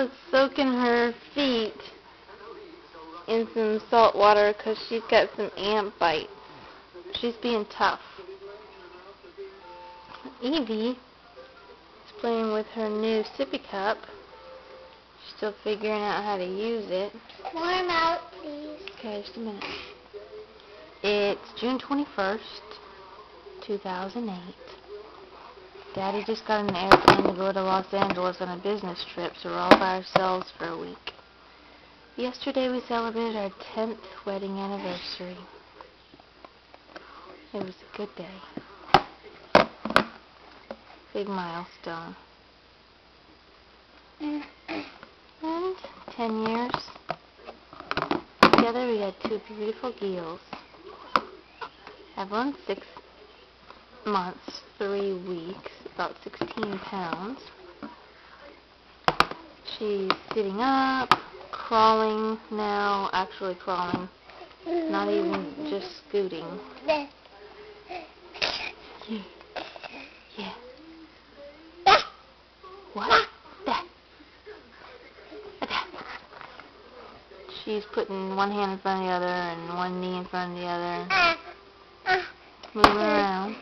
Emma's soaking her feet in some salt water because she's got some ant bites. She's being tough. Evie is playing with her new sippy cup. She's still figuring out how to use it. Warm out, please. Okay, just a minute. It's June 21st, 2008. Daddy just got on an airplane to go to Los Angeles on a business trip, so we're all by ourselves for a week. Yesterday we celebrated our 10th wedding anniversary. It was a good day. Big milestone. And 10 years. Together we had 2 beautiful girls. Evelyn, 6 months, 3 weeks, about 16 pounds. She's sitting up, crawling now, actually crawling, not even just scooting. Yeah. Yeah. What? That. She's putting one hand in front of the other and one knee in front of the other. Moving around.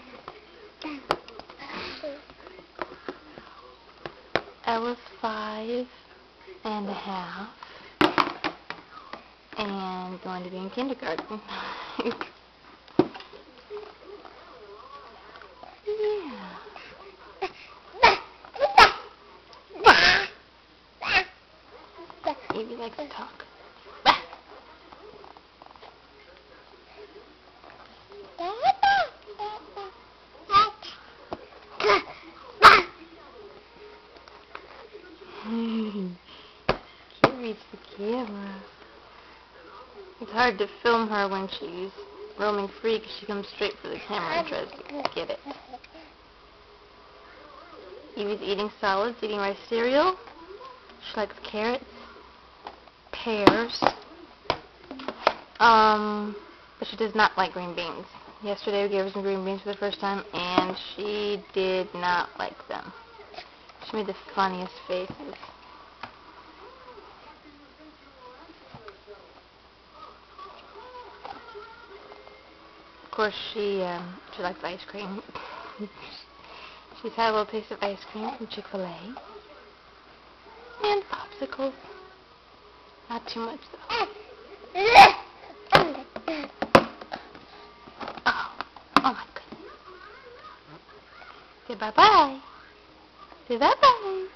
Ella's 5 and a half and going to be in kindergarten. Yeah. Evie likes to talk. Can't reach the camera. It's hard to film her when she's roaming free because she comes straight for the camera and tries to get it. Evie's eating solids, eating rice cereal. She likes carrots, pears, but she does not like green beans. Yesterday we gave her some green beans for the first time and she did not like them. She made the funniest faces. Of course, she likes ice cream. She's had a little taste of ice cream from Chick-fil-A. And popsicles. Not too much, though. Oh my goodness. Say bye-bye. Say bye-bye.